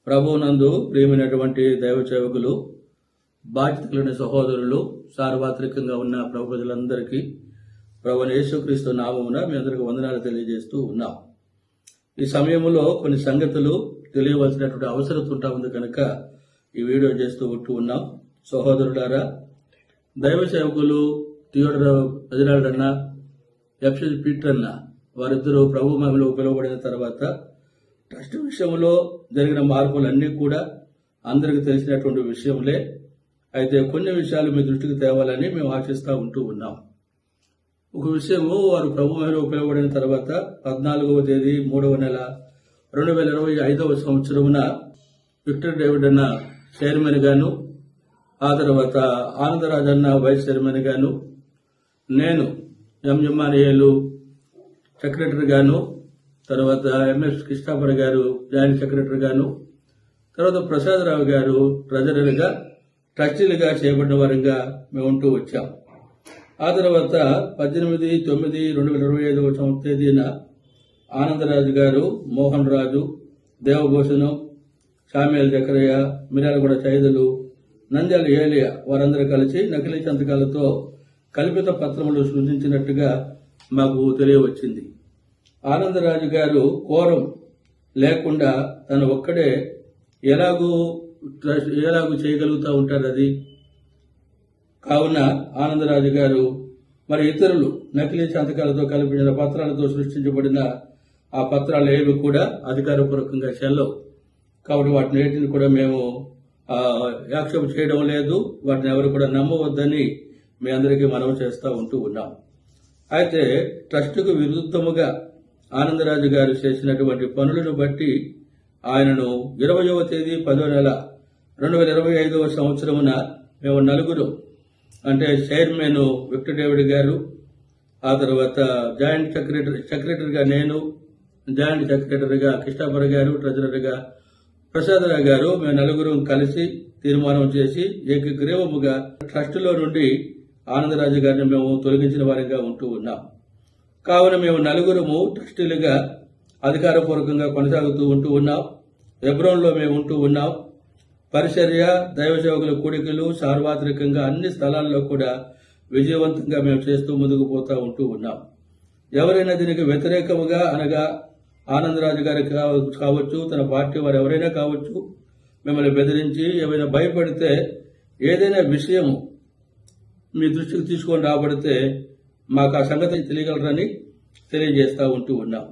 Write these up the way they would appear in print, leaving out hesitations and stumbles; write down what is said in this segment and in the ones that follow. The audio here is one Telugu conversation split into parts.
ప్రభువునందు ప్రియమైనటువంటి దైవ సేవకులు, బాధ్యత కలిగిన సహోదరులు, సార్వత్రికంగా ఉన్న ప్రభు ప్రజలందరికీ ప్రభువైన యేసుక్రీస్తు నామమున మీ అందరికీ వందనాలు తెలియజేస్తూ ఉన్నాం. ఈ సమయంలో కొన్ని సంగతులు తెలియవలసినటువంటి అవసరం ఉంటా ఉంది కనుక ఈ వీడియో చేస్తూ ఉన్నాం. సహోదరులారా, దైవ సేవకులు థియోడర్ అజరాల్డన్న, ఎఫ్సి పీటర్ అన్న వారిద్దరూ ప్రభు మహిమలో పిలువబడిన తర్వాత ట్రస్ట్ విషయంలో జరిగిన మార్పులన్నీ కూడా అందరికీ తెలిసినటువంటి విషయంలే. అయితే కొన్ని విషయాలు మీ దృష్టికి తేవాలని మేము ఆశిస్తూ ఉన్నాం. ఒక విషయము, వారు ప్రభు మహిమలో పిలువబడిన తర్వాత 14వ తేదీ 3వ నెల 2025వ సంవత్సరమున విక్టర్ డేవిడ్ అన్న చైర్మన్ గాను, ఆ తర్వాత ఆనందరాజ్ అన్న వైస్ చైర్మన్ గాను, నేను ఎంఎంఆర్ఏలు సెక్రటరీ గాను, తర్వాత ఎంఎస్ కృష్ణాపర్ గారు జాయింట్ సెక్రటరీ గాను, తర్వాత ప్రసాదరావు గారు ట్రెజరర్గా, ట్రస్టీలుగా చేయబడిన వారంగా మేము ఉంటూ వచ్చాం. ఆ తర్వాత 18/9/2025వ తేదీన ఆనందరాజు గారు, మోహన్ రాజు, దేవభూషణం, సామ్యాల్ జకరయ్య, మిర్యాలగూడ చైదలు, నంద్యాల ఏలియా వారందరూ కలిసి నకిలీ సంతకాలతో కల్పిత పత్రములు సృజించినట్టుగా మాకు తెలియవచ్చింది. ఆనందరాజు గారు కోరం లేకుండా తను ఒక్కడే ఎలాగూ చేయగలుగుతూ ఉంటారు అది. కావున ఆనందరాజు గారు మరి ఇతరులు నకిలీ సంతకాలతో కల్పించిన పత్రాలతో సృష్టించబడిన ఆ పత్రాలు ఏవి కూడా అధికారపూర్వకంగా చెల్లవు. కాబట్టి వాటిని ఏటిని కూడా మేము యాక్సెప్ట్ చేయడం లేదు, వాటిని ఎవరు కూడా నమ్మవద్దని మీ అందరికీ మనవి చేస్తూ ఉన్నాం. అయితే ట్రస్టుకు విరుద్ధముగా ఆనందరాజు గారు చేసినటువంటి పనులను బట్టి ఆయనను 20వ తేదీ 10వ నెల 2025వ సంవత్సరమున మేము నలుగురు, అంటే చైర్మన్ విక్టర్ డేవిడ్ గారు, ఆ తర్వాత జాయింట్ సెక్రటరీగా నేను, జాయింట్ సెక్రటరీగా కృష్ణాపర్ గారు, ట్రెజరర్గా ప్రసాదరావు గారు, మేము నలుగురు కలిసి తీర్మానం చేసి ఏకగ్రీవముగా ట్రస్టులో నుండి ఆనందరాజు గారిని మేము తొలగించిన వారిగా ఉంటూ ఉన్నాం. కావున మేము నలుగురము ట్రస్టీలుగా అధికారపూర్వకంగా కొనసాగుతూ ఉన్నాం. హెబ్రోన్లో మేము ఉంటూ ఉన్నాం. పరిచర్య, దైవ సేవకుల కూడికలు సార్వత్రికంగా అన్ని స్థలాల్లో కూడా విజయవంతంగా మేము చేస్తూ ముందుకు పోతూ ఉన్నాం. ఎవరైనా దీనికి వ్యతిరేకముగా అనగా ఆనందరాజు గారు కావచ్చు, తన పార్టీ వారు ఎవరైనా కావచ్చు, మిమ్మల్ని బెదిరించి ఏమైనా భయపడితే ఏదైనా విషయము మీ దృష్టికి తీసుకొని రాబడితే మాకు ఆ సంగతి తెలియగలరని తెలియజేస్తూ ఉన్నాం.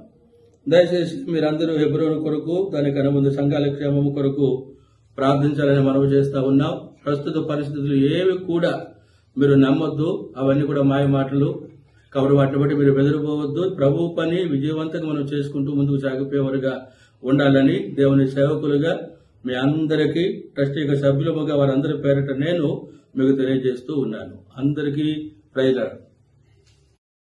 దయచేసి మీరందరూ హెబ్రోను కొరకు, దానికి అనుబంధ సంఘాల క్షేమము కొరకు ప్రార్థించాలని మనవి చేస్తూ ఉన్నాం. ప్రస్తుత పరిస్థితులు ఏవి కూడా మీరు నమ్మొద్దు, అవన్నీ కూడా మాయ మాటలు. కాబట్టి వాటిని బట్టి మీరు బెదిరిపోవద్దు. ప్రభు పని విజయవంతంగా మనం చేసుకుంటూ ముందుకు సాగిపోయేవారుగా ఉండాలని దేవుని సేవకులుగా మీ అందరికీ, ట్రస్టీగా సభ్యులుగా వారందరి పేరిట నేను మీకు తెలియజేస్తూ ఉన్నాను. అందరికీ ప్రైజ్ లార్డ్.